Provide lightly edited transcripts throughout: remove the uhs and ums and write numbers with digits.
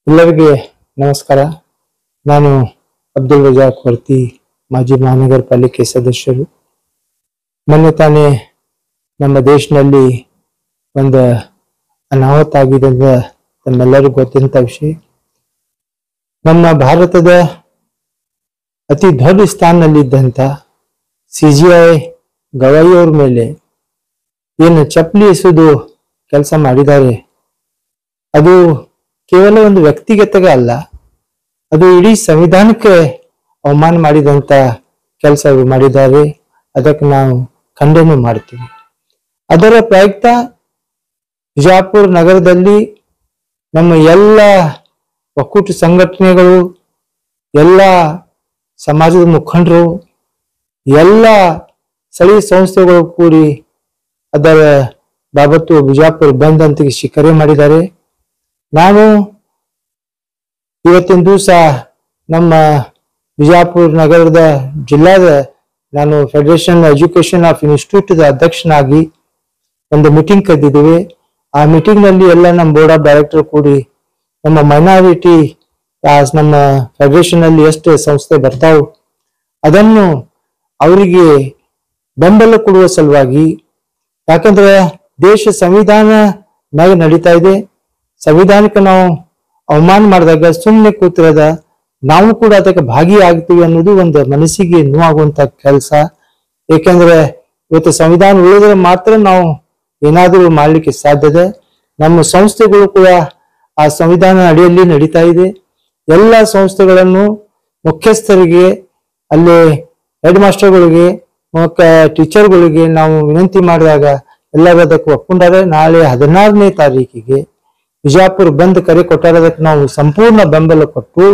ಎಲ್ಲರಿಗೆ ನಮಸ್ಕಾರ. ನಾನು ಅಬ್ದುಲ್ ರಜಾಕ್ ವರ್ತಿ, ಮಾಜಿ ಮಹಾನಗರ ಪಾಲಿಕೆ ಸದಸ್ಯರು. ಮೊನ್ನೆ ತಾನೇ ನಮ್ಮ ದೇಶದಲ್ಲಿ ಒಂದು ಅನಾಹುತ ಆಗಿದೆ ಅಂತ ತಮ್ಮೆಲ್ಲರಿಗೂ ಗೊತ್ತಿರುವಂತ ವಿಷಯ. ನಮ್ಮ ಭಾರತದ ಅತಿ ದೊಡ್ಡ ಸ್ಥಾನದಲ್ಲಿದ್ದಂಥ CGI ಗವಾಯಿಯವ್ರ ಮೇಲೆ ಏನು ಚಪ್ಪಲಿ ಎಸೆದು ಕೆಲಸ ಮಾಡಿದ್ದಾರೆ, ಅದು ಕೇವಲ ಒಂದು ವ್ಯಕ್ತಿಗತಗೆ ಅಲ್ಲ, ಅದು ಇಡೀ ಸಂವಿಧಾನಕ್ಕೆ ಅವಮಾನ ಮಾಡಿದಂತ ಕೆಲಸ ಮಾಡಿದ್ದಾರೆ. ಅದಕ್ಕೆ ನಾವು ಖಂಡನೆ ಮಾಡ್ತೀವಿ. ಅದರ ಪ್ರಯುಕ್ತ ಬಿಜಾಪುರ ನಗರದಲ್ಲಿ ನಮ್ಮ ಎಲ್ಲ ಒಕ್ಕೂಟ ಸಂಘಟನೆಗಳು, ಎಲ್ಲ ಸಮಾಜದ ಮುಖಂಡರು, ಎಲ್ಲ ಸ್ಥಳೀಯ ಸಂಸ್ಥೆಗಳು ಕೂಡಿ ಅದರ ಬಾಬತ್ತು ಬಿಜಾಪುರ ಬಂದ್ ಅಂತ ಕರೆ ಮಾಡಿದ್ದಾರೆ. ನಾನು ಇವತ್ತಿನ ದಿವಸ ನಮ್ಮ ಬಿಜಾಪುರ ನಗರದ ಜಿಲ್ಲಾದ ನಾನು ಫೆಡರೇಷನ್ ಎಜುಕೇಶನ್ ಆಫ್ ಇನ್ಸ್ಟಿಟ್ಯೂಟ್ ಅಧ್ಯಕ್ಷನಾಗಿ ಒಂದು ಮೀಟಿಂಗ್ ಕರೆದಿದ್ದೇವೆ. ಆ ಮೀಟಿಂಗ್ ನಲ್ಲಿ ಎಲ್ಲ ನಮ್ಮ ಬೋರ್ಡ್ ಆಫ್ ಡೈರೆಕ್ಟರ್ ಕೂಡಿ ನಮ್ಮ ಮೈನಾರಿಟಿ ನಮ್ಮ ಫೆಡರೇಷನ್ ಅಲ್ಲಿ ಎಷ್ಟು ಸಂಸ್ಥೆ ಬರ್ತಾವು ಅದನ್ನು ಅವರಿಗೆ ಬೆಂಬಲ ಕೊಡುವ ಸಲುವಾಗಿ, ಯಾಕಂದ್ರೆ ದೇಶ ಸಂವಿಧಾನ ಮ್ಯಾಗ ನಡೀತಾ ಇದೆ. ಸಂವಿಧಾನಕ್ಕೆ ನಾವು ಅವಮಾನ ಮಾಡಿದಾಗ ಸುಮ್ಮನೆ ಕೂತಿರದ ನಾವು ಕೂಡ ಅದಕ್ಕೆ ಭಾಗಿಯಾಗ್ತೀವಿ ಅನ್ನೋದು ಒಂದು ಮನಸ್ಸಿಗೆ ನೋವಾಗುವಂತ ಕೆಲಸ. ಏಕೆಂದ್ರೆ ಇವತ್ತು ಸಂವಿಧಾನ ಉಳಿದ್ರೆ ಮಾತ್ರ ನಾವು ಏನಾದರೂ ಮಾಡ್ಲಿಕ್ಕೆ ಸಾಧ್ಯತೆ. ನಮ್ಮ ಸಂಸ್ಥೆಗಳು ಕೂಡ ಆ ಸಂವಿಧಾನ ಅಡಿಯಲ್ಲಿ ನಡೀತಾ ಇದೆ. ಎಲ್ಲ ಸಂಸ್ಥೆಗಳನ್ನು ಮುಖ್ಯಸ್ಥರಿಗೆ, ಅಲ್ಲಿ ಹೆಡ್ ಮಾಸ್ಟರ್ಗಳಿಗೆ, ಟೀಚರ್ಗಳಿಗೆ ನಾವು ವಿನಂತಿ ಮಾಡಿದಾಗ ಎಲ್ಲರೂ ಅದಕ್ಕೆ ಒಪ್ಕೊಂಡಾರೆ. ನಾಳೆ 16ನೇ ತಾರೀಕಿಗೆ ಬಿಜಾಪುರ ಬಂದ್ ಕರೆ ಕೊಟ್ಟಾರದಕ್ಕೆ ನಾವು ಸಂಪೂರ್ಣ ಬೆಂಬಲ ಕೊಟ್ಟು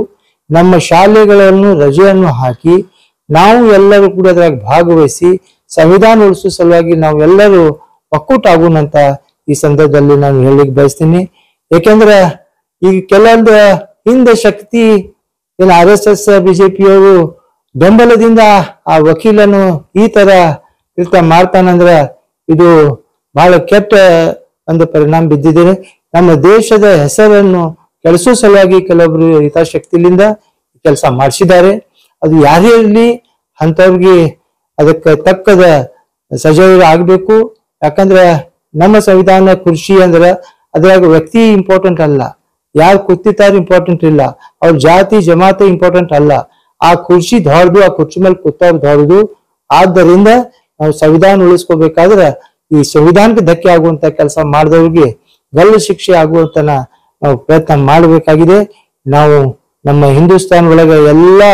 ನಮ್ಮ ಶಾಲೆಗಳನ್ನು ರಜೆಯನ್ನು ಹಾಕಿ ನಾವು ಎಲ್ಲರೂ ಕೂಡ ಅದ್ರಾಗ ಭಾಗವಹಿಸಿ ಸಂವಿಧಾನ ಉಳಿಸುವ ಸಲುವಾಗಿ ನಾವು ಎಲ್ಲರೂ ಒಕ್ಕೂಟ ಆಗೋಣಂತ ಈ ಸಂದರ್ಭದಲ್ಲಿ ನಾನು ಹೇಳಿಕ್ ಬಯಸ್ತೀನಿ. ಏಕೆಂದ್ರೆ ಈಗ ಕೆಲವೊಂದು ಹಿಂದೆ ಶಕ್ತಿ ಏನು RSS BJPಯವರು ಬೆಂಬಲದಿಂದ ಆ ವಕೀಲನು ಈ ತರ ಮಾಡ್ತಾನಂದ್ರ ಇದು ಬಹಳ ಕೆಟ್ಟ ಒಂದು ಪರಿಣಾಮ ಬಿದ್ದಿದೆ. ನಮ್ಮ ದೇಶದ ಹೆಸರನ್ನು ಕೆಡಿಸುವ ಸಲುವಾಗಿ ಕೆಲವೊಬ್ರು ಹಿತಾಸಕ್ತಿಯಿಂದ ಕೆಲಸ ಮಾಡಿಸಿದ್ದಾರೆ. ಅದು ಯಾರೇ ಇರಲಿ ಅಂತವ್ರಿಗೆ ಅದಕ್ಕೆ ತಕ್ಕದ ಸಜಾ ಆಗ್ಬೇಕು. ಯಾಕಂದ್ರೆ ನಮ್ಮ ಸಂವಿಧಾನ ಕೃಷಿ ಅಂದ್ರೆ ಅದ್ರಾಗ ವ್ಯಕ್ತಿ ಇಂಪಾರ್ಟೆಂಟ್ ಅಲ್ಲ, ಯಾರು ಕೂತಿದ್ದಾರೆ ಇಂಪಾರ್ಟೆಂಟ್ ಇಲ್ಲ, ಅವ್ರ ಜಾತಿ ಜಮಾತಿ ಇಂಪಾರ್ಟೆಂಟ್ ಅಲ್ಲ, ಆ ಕುರ್ಚಿ ಧೊಡ್ದು, ಆ ಕುರ್ಚಿ ಮೇಲೆ ಕೂತವ್ರು ಧೊಡ್ದು. ಆದ್ದರಿಂದ ನಾವು ಸಂವಿಧಾನ ಉಳಿಸ್ಕೋಬೇಕಾದ್ರೆ ಈ ಸಂವಿಧಾನಕ್ಕೆ ಧಕ್ಕೆ ಆಗುವಂತ ಕೆಲಸ ಮಾಡಿದವ್ರಿಗೆ ಗಲ್ಲು ಶಿಕ್ಷೆ ಆಗುವಂತ ನಾವು ಪ್ರಯತ್ನ ಮಾಡಬೇಕಾಗಿದೆ. ನಾವು ನಮ್ಮ ಹಿಂದೂಸ್ತಾನ್ ಒಳಗೆ ಎಲ್ಲಾ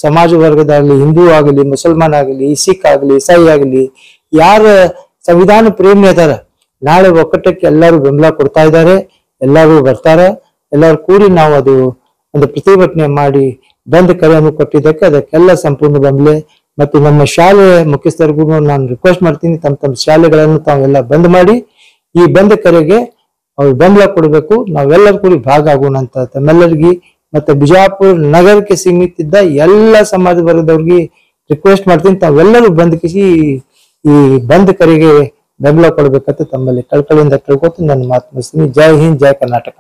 ಸಮಾಜ ವರ್ಗದಲ್ಲಿ, ಹಿಂದೂ ಆಗಲಿ, ಮುಸಲ್ಮಾನ್ ಆಗಲಿ, ಸಿಖ್ ಆಗಲಿ, ಇಸಾಯಿ ಆಗಲಿ, ಯಾರ ಸಂವಿಧಾನ ಪ್ರೇಮಿ ಅದಾರ ನಾಳೆ ಒಕ್ಕೂಟಕ್ಕೆ ಎಲ್ಲರೂ ಬೆಂಬಲ ಕೊಡ್ತಾ ಇದ್ದಾರೆ. ಎಲ್ಲರೂ ಬರ್ತಾರ. ಎಲ್ಲರೂ ಕೂಡಿ ನಾವು ಅದು ಒಂದು ಪ್ರತಿಭಟನೆ ಮಾಡಿ ಬಂದ್ ಕರೆಯನ್ನು ಕೊಟ್ಟಿದ್ದಕ್ಕೆ ಅದಕ್ಕೆಲ್ಲ ಸಂಪೂರ್ಣ ಬೆಂಬಲ. ಮತ್ತು ನಮ್ಮ ಶಾಲೆ ಮುಖ್ಯಸ್ಥರಿಗೂ ನಾನು ರಿಕ್ವೆಸ್ಟ್ ಮಾಡ್ತೀನಿ, ತಮ್ಮ ಶಾಲೆಗಳನ್ನು ತಾವೆಲ್ಲ ಬಂದ್ ಮಾಡಿ ಈ ಬಂದ್ ಕರೆಗೆ ಅವ್ರು ಬೆಂಬಲ ಕೊಡಬೇಕು. ನಾವೆಲ್ಲರೂ ಕೂಡಿ ಭಾಗ ಆಗೋಣ ಅಂತ ತಮ್ಮೆಲ್ಲರಿಗೆ ಮತ್ತೆ ಬಿಜಾಪುರ ನಗರಕ್ಕೆ ಸೀಮಿತ ಇದ್ದ ಎಲ್ಲ ಸಮಾಜ ವರ್ಗದವ್ರಿಗೆ ರಿಕ್ವೆಸ್ಟ್ ಮಾಡ್ತೀನಿ, ತಾವೆಲ್ಲರೂ ಬಂದ್ಕಿಸಿ ಈ ಬಂದ್ ಕರೆಗೆ ಬೆಂಬಲ ಕೊಡ್ಬೇಕಂತ ತಮ್ಮಲ್ಲಿ ಕಳ್ಕಳಿಯಿಂದ ಕೇಳ್ಕೊತೀನಿ ನನ್ನ ಮಾತು ಮುಗಿಸ್ತೀನಿ. ಜೈ ಹಿಂದ್, ಜೈ ಕರ್ನಾಟಕ.